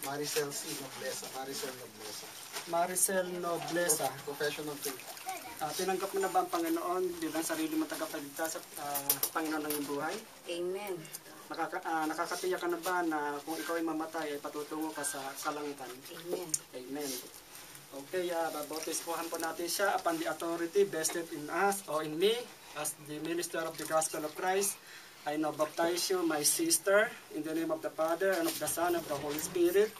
Maricel C. Noblesa. Maricel Noblesa. Maricel Noblesa. Professional faith. Tinanggap mo na ba ang Panginoon bilang sarili mo tagapagligtas at Panginoon ng iyong buhay? Amen. Nakakatiyak ka na ba na kung ikaw ay mamatay ay patutungo ka sa kalangitan? Amen. Amen. Okay, babautismuhan po natin siya upon the authority vested in us or in me as the minister of the gospel of Christ. I now baptize you, my sister, in the name of the Father and of the Son and of the Holy Spirit.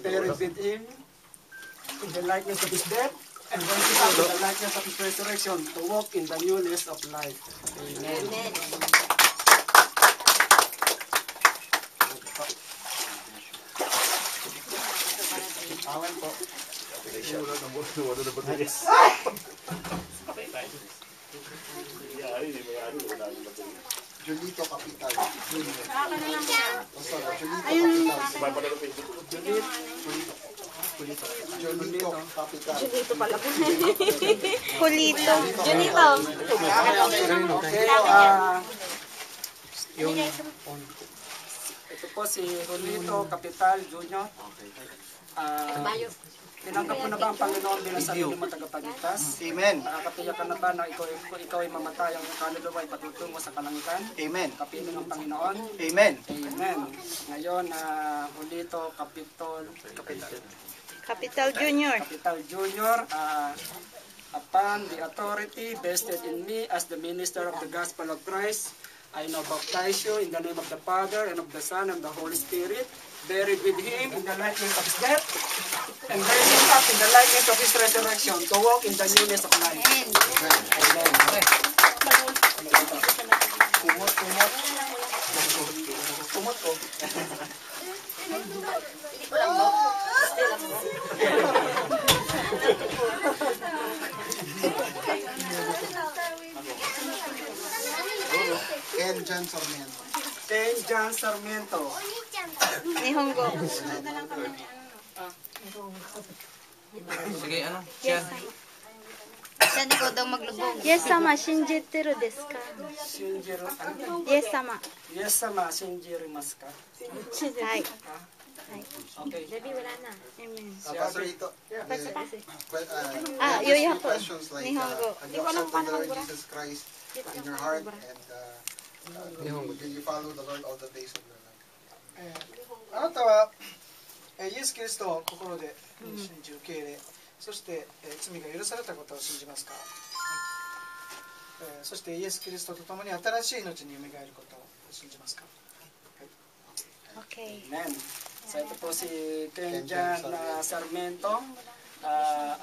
Buried with him in the likeness of his death and raised up in the likeness of his resurrection to walk in the newness of life. Amen. Amen. Awan po. Julito Capital. Julito Capital. Junito pala po. Kulito. Junito. Okay, ito po si Julito Capital Jr. Tinanggap mo na ba ang Panginoon bilang sarili mo tagapagligtas? Amen. Nakakatiyak ka na ba na ikaw ay mamatay ang kaluluwa ay patutungo sa kalangitan? Amen. Kapiling ng Panginoon? Amen. Amen. Ngayon, Julito Capital Junior. Capital Jr. Upon the authority vested in me as the minister of the gospel of Christ, I now baptize you in the name of the Father and of the Son and the Holy Spirit, buried with him in the likeness of his death, and raised him up in the likeness of his resurrection to walk in the newness of life. Amen. Amen. Kumot ko. Ken John Sarmiento. Ken John Sarmiento. Nihongo. Sige, ano? Siya. Saan ikaw daw maglubog? Yes, sama, shinjiteru desu ka? Shinjiro. Yes, sama. Yes, sama. Shinjirimasu ka? Hai. Okay. Amen. Pastor Ito. Yoyo po. Questions like, Nihongo. have you accepted the Lord Jesus Christ in your heart and do you follow the Lord all the days of your life? あなたはイエス・キリストを心で信じ受け入れ、そして罪が許されたことを信じますか？そしてイエス・キリストと共に新しい命によみがえることを信じますか？ Okay. Amen. So ito po si Kenjan Sarmiento.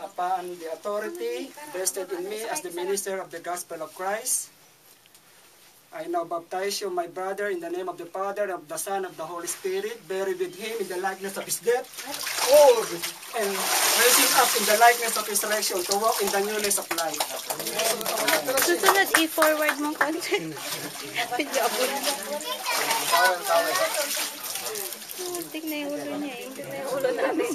Upon the authority vested in me as the minister of the gospel of Christ, I now baptize you, my brother, in the name of the Father, of the Son, of the Holy Spirit, buried with him in the likeness of his death, and raised him up in the likeness of his resurrection to walk in the newness of life. Susunod, i-forward mo konti. Video ako na. Tig na yung ulo niya eh. Tig na yung ulo namin.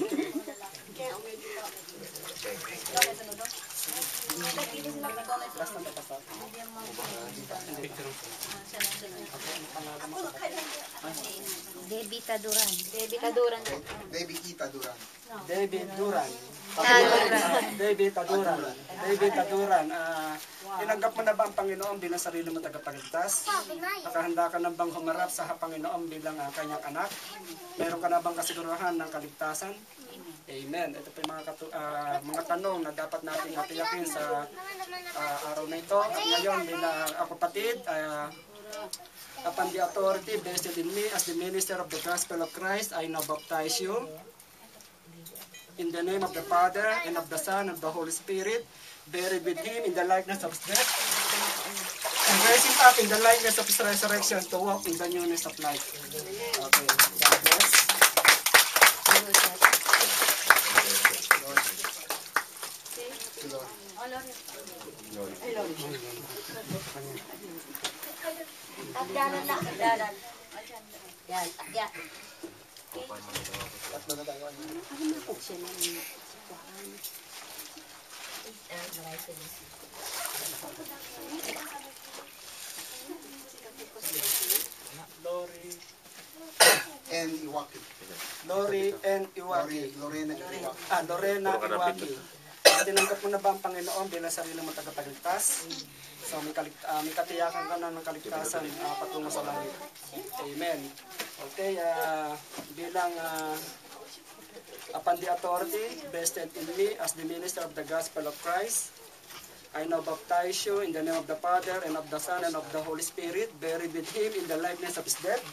Debbie Taduran. David Ita Duran. David Duran. Tinanggap mo na ba ang Panginoon bilang sarili mo tagapagligtas? Nakahanda ka na bang humarap sa Panginoon bilang kanyang anak? Meron ka na bang kasiguruhan ng kaligtasan? Amen. Ito po yung mga tanong na dapat natin matiyakin sa araw na ito. At ngayon, bilang kapatid, upon the authority vested in me as the minister of the gospel of Christ, I now baptize you in the name of the Father and of the Son and of the Holy Spirit, buried with him in the likeness of his death, and raised him up in the likeness of his resurrection to walk in the newness of life. Okay. God bless. Yan. Tatlo na tayo. And Iwaki. Lori N. Iwaki. Lorena Iwaki. Lorena Iwaki. Tinanggap mo na ba ang Panginoon bilang sarili mong tagapagligtas? So may katiyakan ka na ng kaligtasan patungo sa langit. Amen. Okay, bilang upon the authority vested in me as the minister of the gospel of Christ, I now baptize you in the name of the Father and of the Son and of the Holy Spirit, buried with Him in the likeness of His death,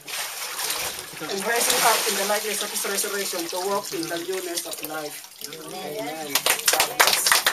and raising up in the likeness of His resurrection to walk in the newness of life. Amen. God bless.